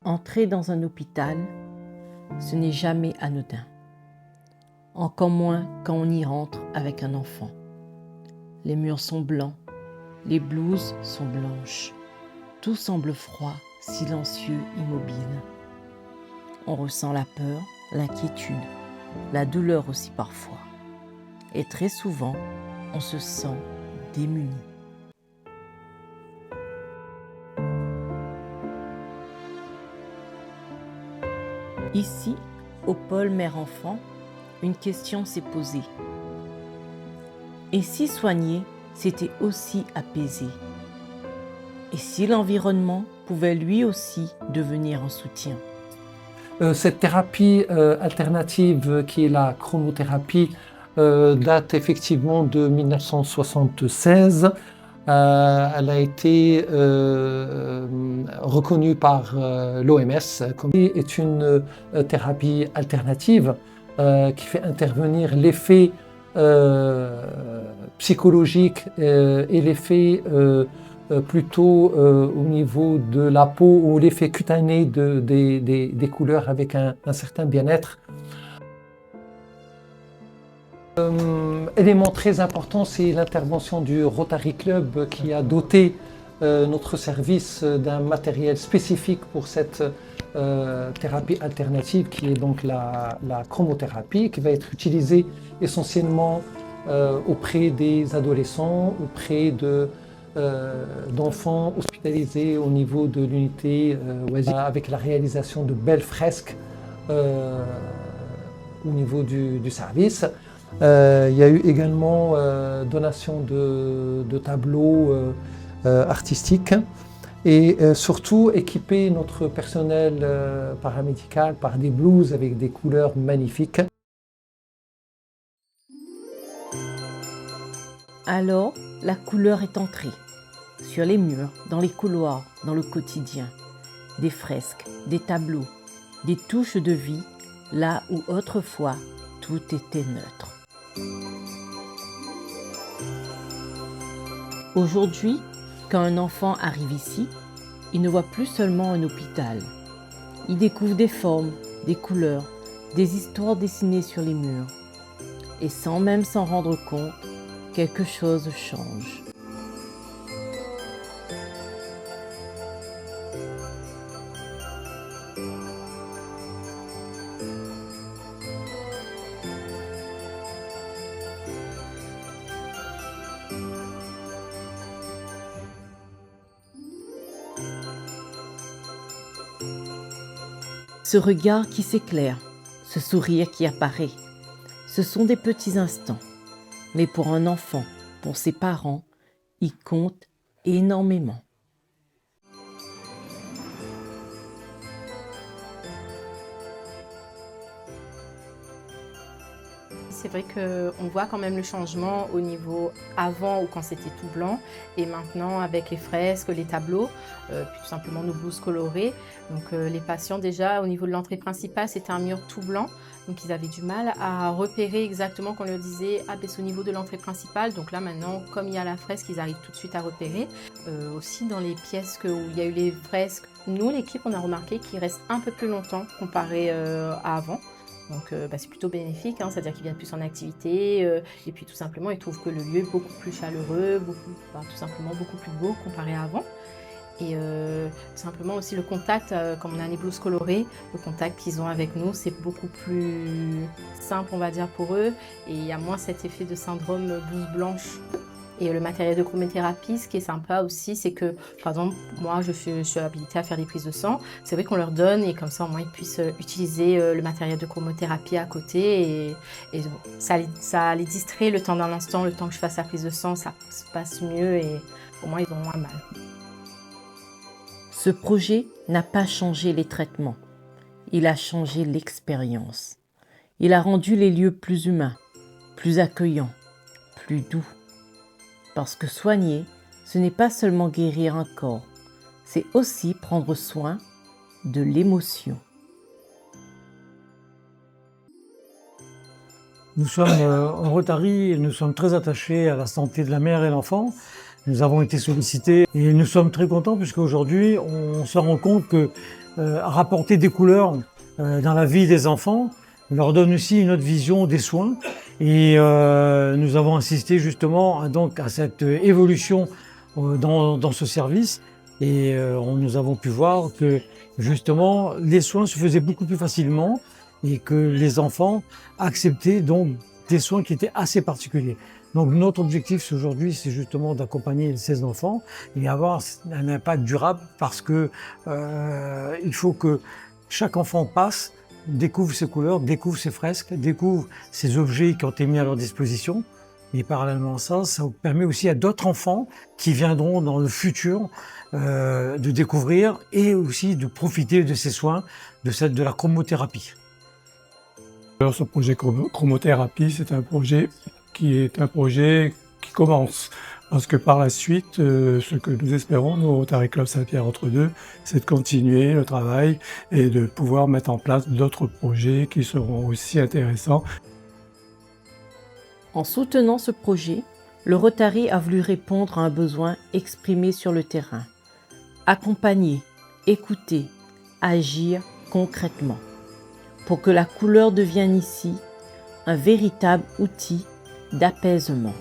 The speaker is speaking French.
Entrer dans un hôpital, ce n'est jamais anodin. Encore moins quand on y rentre avec un enfant. Les murs sont blancs, les blouses sont blanches. Tout semble froid, silencieux, immobile. On ressent la peur, l'inquiétude, la douleur aussi parfois. Et très souvent, on se sent démuni. Ici, au pôle mère-enfant, une question s'est posée. Et si soigner, c'était aussi apaiser? Et si l'environnement pouvait lui aussi devenir un soutien? Cette thérapie alternative qui est la chromothérapie date effectivement de 1976. Elle a été reconnue par l'OMS comme est une thérapie alternative qui fait intervenir l'effet psychologique et l'effet plutôt au niveau de la peau ou l'effet cutané des couleurs avec un certain bien-être. Élément très important, c'est l'intervention du Rotary Club qui a doté notre service d'un matériel spécifique pour cette thérapie alternative qui est donc la chromothérapie, qui va être utilisée essentiellement auprès des adolescents, auprès d'enfants hospitalisés au niveau de l'unité avec la réalisation de belles fresques au niveau du service. Il y a eu également donation de tableaux artistiques et surtout équiper notre personnel paramédical par des blouses avec des couleurs magnifiques. Alors, la couleur est entrée. Sur les murs, dans les couloirs, dans le quotidien. Des fresques, des tableaux, des touches de vie, là où autrefois tout était neutre. Aujourd'hui, quand un enfant arrive ici, il ne voit plus seulement un hôpital. Il découvre des formes, des couleurs, des histoires dessinées sur les murs. Et sans même s'en rendre compte, quelque chose change. Ce regard qui s'éclaire, ce sourire qui apparaît, ce sont des petits instants. Mais pour un enfant, pour ses parents, ils comptent énormément. C'est vrai qu'on voit quand même le changement au niveau avant ou quand c'était tout blanc et maintenant avec les fresques, les tableaux, puis tout simplement nos blouses colorées. Donc les patients déjà au niveau de l'entrée principale c'était un mur tout blanc, donc ils avaient du mal à repérer exactement quand on leur disait « ah ben c'est au niveau de l'entrée principale », donc là maintenant comme il y a la fresque ils arrivent tout de suite à repérer. Aussi dans les pièces où il y a eu les fresques, nous l'équipe on a remarqué qu'ils restent un peu plus longtemps comparé à avant. Donc c'est plutôt bénéfique, hein, c'est-à-dire qu'ils viennent plus en activité et puis tout simplement ils trouvent que le lieu est beaucoup plus chaleureux, tout simplement beaucoup plus beau comparé à avant. Et simplement aussi le contact, comme on a les blouses colorées, le contact qu'ils ont avec nous c'est beaucoup plus simple on va dire pour eux et il y a moins cet effet de syndrome blouse blanche. Et le matériel de chromothérapie, ce qui est sympa aussi, c'est que, par exemple, moi, je suis habilitée à faire des prises de sang. C'est vrai qu'on leur donne et comme ça, au moins, ils puissent utiliser le matériel de chromothérapie à côté. Et ça les distrait le temps d'un instant, le temps que je fasse la prise de sang, ça se passe mieux et au moins, ils ont moins mal. Ce projet n'a pas changé les traitements. Il a changé l'expérience. Il a rendu les lieux plus humains, plus accueillants, plus doux. Parce que soigner, ce n'est pas seulement guérir un corps, c'est aussi prendre soin de l'émotion. Nous sommes en Rotary et nous sommes très attachés à la santé de la mère et l'enfant. Nous avons été sollicités et nous sommes très contents puisqu'aujourd'hui on se rend compte que rapporter des couleurs dans la vie des enfants, leur donne aussi une autre vision des soins. Et nous avons assisté justement donc à cette évolution dans ce service. Et nous avons pu voir que justement les soins se faisaient beaucoup plus facilement et que les enfants acceptaient donc des soins qui étaient assez particuliers. Donc notre objectif aujourd'hui, c'est justement d'accompagner ces enfants et avoir un impact durable parce que il faut que chaque enfant passe, découvre ses couleurs, découvre ses fresques, découvre ces objets qui ont été mis à leur disposition. Et parallèlement à ça, ça permet aussi à d'autres enfants qui viendront dans le futur de découvrir et aussi de profiter de ces soins, de la chromothérapie. Alors, ce projet chromothérapie, c'est un projet qui commence. Parce que par la suite, ce que nous espérons, nous, au Rotary Club Saint-Pierre entre deux, c'est de continuer le travail et de pouvoir mettre en place d'autres projets qui seront aussi intéressants. En soutenant ce projet, le Rotary a voulu répondre à un besoin exprimé sur le terrain. Accompagner, écouter, agir concrètement pour que la couleur devienne ici un véritable outil d'apaisement.